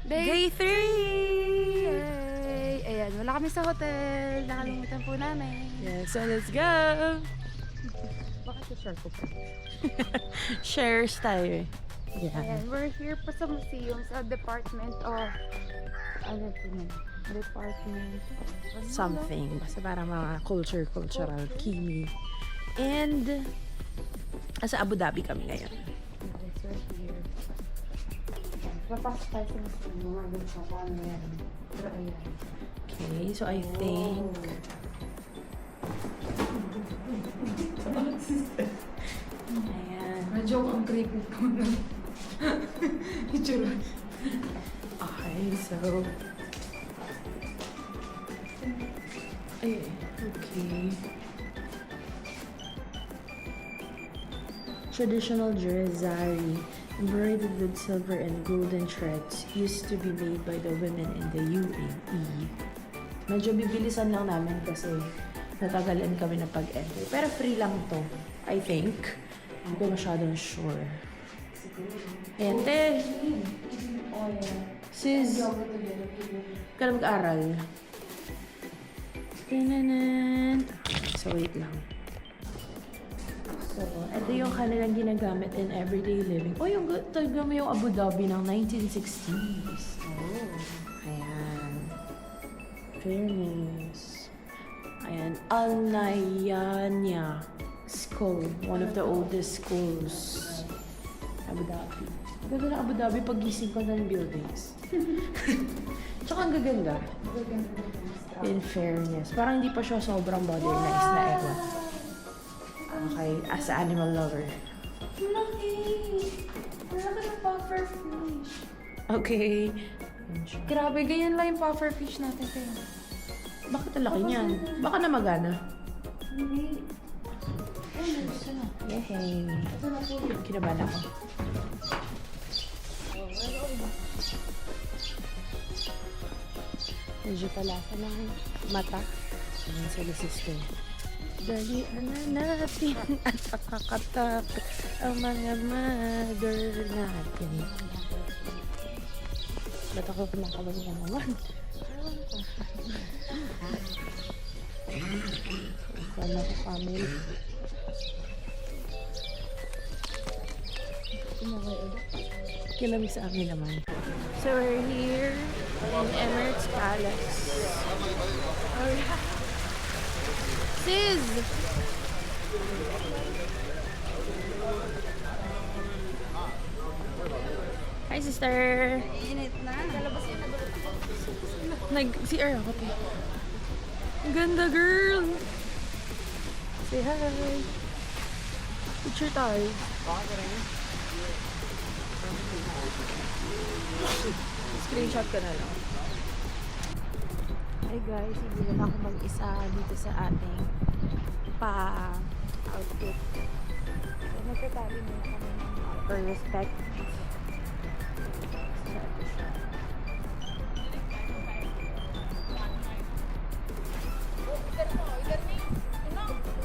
Day 3! Yay! Ayan, wala kami sa hotel. Nakalimutan po namin. Yeah, so let's go! Bakit share ko pa? Shares tayo eh. Yeah. Ayan, we're here po sa museum sa Department of... Ano po na? Department of... Something. Basta para mga cultural, kimi. And, sa Abu Dhabi kami ngayon. Yes, we're here. Papasok tayo sa museum. Mga ganito ko ano yan. Pero ayan. Okay, so I think... Ayan. Medyo ang creepy po na. Itsura. Okay, so... Ay, okay. Traditional Jersari, embroidered with silver and golden threads, used to be made by the women in the UAE. Medyo bibilisan lang namin kasi natagalan kami na pag-enter. Pero free lang to, I think. Hindi ko masyadong sure. Ayan, te! Sis! Ka na mag-aral. Tinanan! So, wait lang. So, ito yung kanilang ginagamit in everyday living. Oh, yung taga mo yung Abu Dhabi ng 1960s. Oh, ayan. Very nice. Ayan. Al Nayanya School. One of the oldest schools. Abu Dhabi. Ganda na Abu Dhabi pag-gising ko ng buildings. Tsaka ang gaganda. In fairness. Parang hindi pa siya sobrang modernized na ewan. Okay, as an animal lover. Laki! Laki ng puffer fish. Okay. Grabe, ganyan lang yung puffer fish natin kayo. Bakit ang laki niyan? Baka na magana. Hindi. Ayun, gusto na. Yay. Ito na po yun. Kinabahan ako. Medyo palasa ng mata. Ayan sa sister. Dalian na natin at pakakatak ang mga mother natin. Ba't ako kumakabahan na naman? Kala ko family. Kilami sa amin naman. So we're here in Emirates Palace. Alright. Sis! Hi, sister! Init na. Lalabas yun na. Nag-CR ako po. Ang ganda, girl! Say hi! Picture tayo. Screenshot ka na lang. Hi guys, hindi na ako mag-isa dito sa ating pa-outfit. So, nagkatali mo kami for respect. So, ito siya.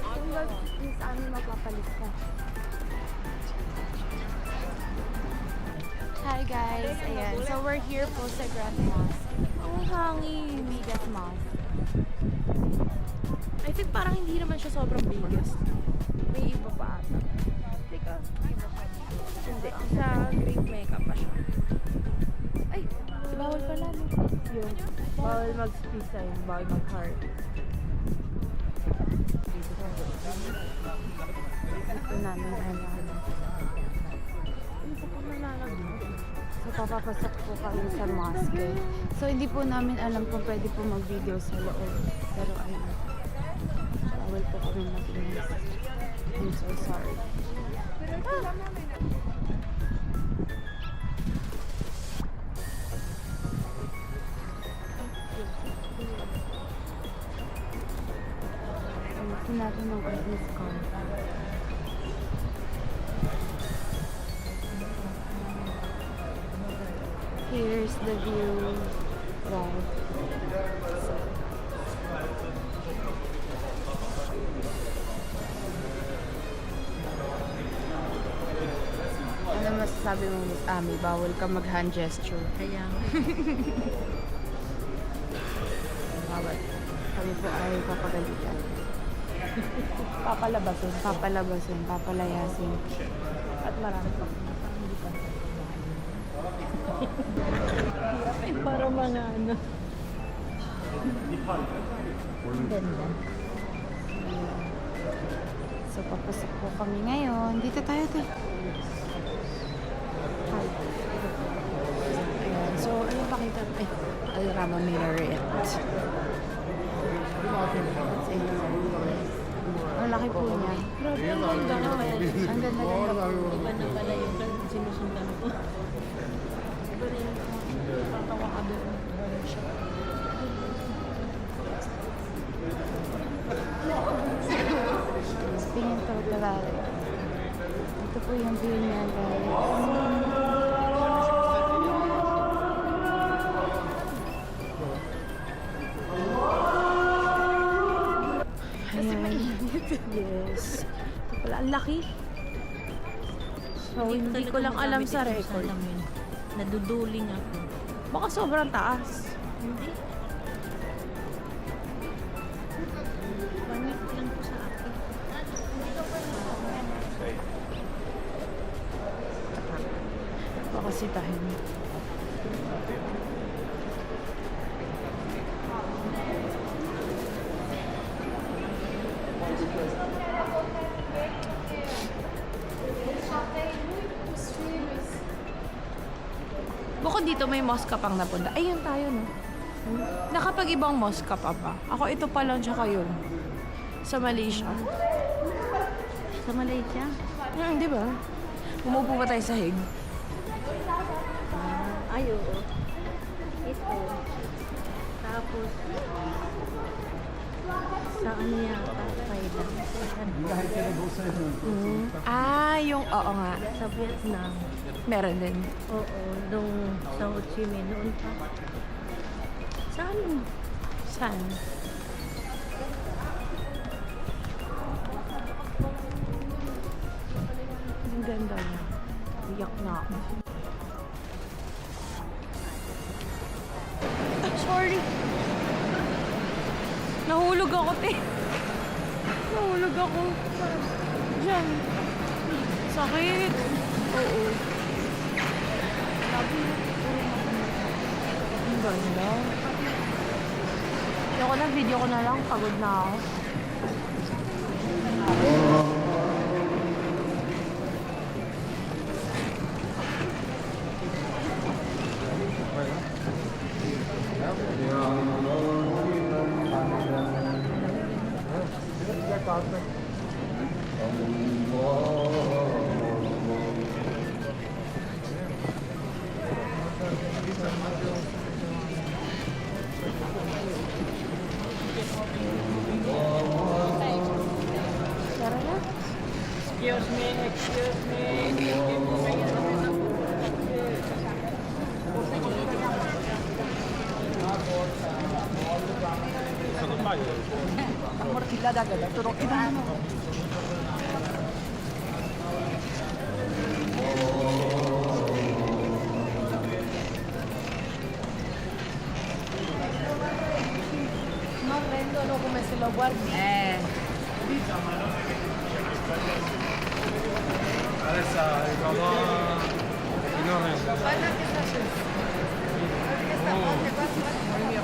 Kung ba sa amin magpapalis ka. Hi guys, ayan. So we're here po sa Grand Mosque. Ang hangin. Biggest mosque. I think parang hindi naman siya sobrang biggest. May iba pa ata. Teka, iba pa. Hindi. Sa Great Mecca pa siya. Ay, bawal pala no? Yung bawal mag-peace sign, bawal mag-heart. Ito namin ano. Isa pa nalalagyan. So, papapasok po kami sa mosque. So, hindi po namin alam kung pwede po mag-video sa loob. Pero, ayun. Bawal po kami mag-inis. I'm so sorry. Ayusin natin ng business card. Here's the view. Wow. Ano masasabi mo, Miss Ami? Bawal ka mag-hand gesture. Kaya Bawal. Kami po ay papagalitan. papalabasin. Papalabasin, papalayasin. At marami pa. Para mga ano. Ganda. So, papasok po kami ngayon. Dito tayo, te. Hi. Ayan. So, ano pakita? Ay, Alrama Minaret. Ang laki po niya. Grabe, ang ganda naman. Ang ganda-ganda po. Iba na pala yung sinusundan ko. Iba na yung tatawa ka doon. Tingin po talaga. Ito po yung view niya, guys. Ayan. Yes. Ito pala, ang laki. So, hindi ko lang alam sa record. Naduduling ako. Baka sobrang taas. Hindi. Pangit lang po sa akin. Baka sitahin. Bukod dito may mosque pang napunta. Ayun tayo, no? Nakapag-ibang mosque pa ba? Ako ito pa lang tsaka yun. Sa Malaysia. Sa Malaysia? Di ba? Umupo pa tayo sa hig. Ay, oo. Ito. Tapos, sa ano yata? Thailand. Yung, oo nga. Sa Vietnam. Meron din. Oo. Nung sa Ho Chi Minh. Noon pa. Saan? Saan? Ang ganda niya. Iyak na ako. Ah, sorry. Nahulog ako, te. Nahulog ako. Diyan. Sakit. Oo. Ang ganda. Ayoko na, video ko na lang. Pagod na ako. Tara na. No prendo, no come se lo guardi. Adesso ricordo Guarda che sta su. Questa parte qua il mio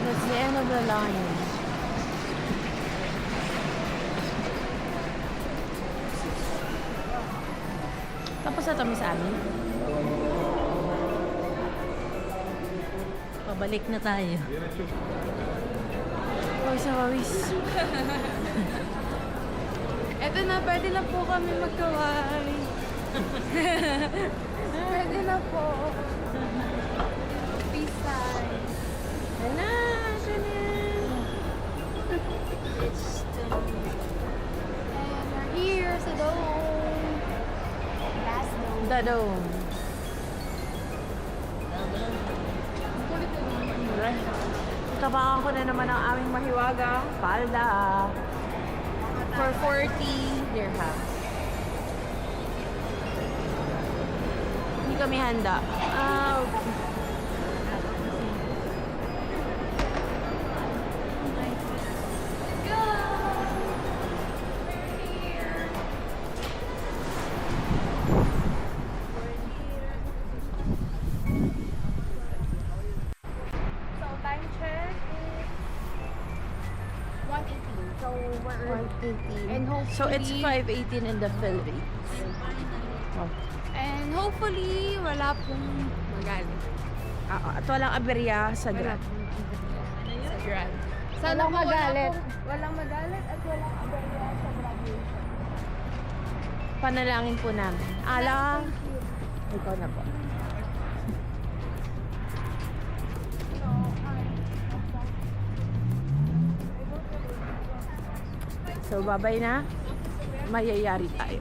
That's the end of the line. Tapos na kami sa amin. Pabalik na tayo. Pawis na pawis. Eto na, pwede na po kami magkaway. Pwede na po. Peace sign. Ayan na! Ayan na! And we're here sa dome. Last dome. The dome. Tabangan ko na naman ang aming mahiwagang palda. For 40 dirhams. Hindi kami handa. Okay. So, time check is 1:18. So, we're early. 180. And hopefully, So it's 5:18 in the Philippines. Oh. And hopefully, wala pong magalit. At walang aberya sa Wala Grab. pong sa Grab. Sana Walang po magalit. Walang magalit at walang aberya sa graduation. Panalangin po namin. Ala, Thank you. ikaw na po. So, babay na. Mayayari tayo.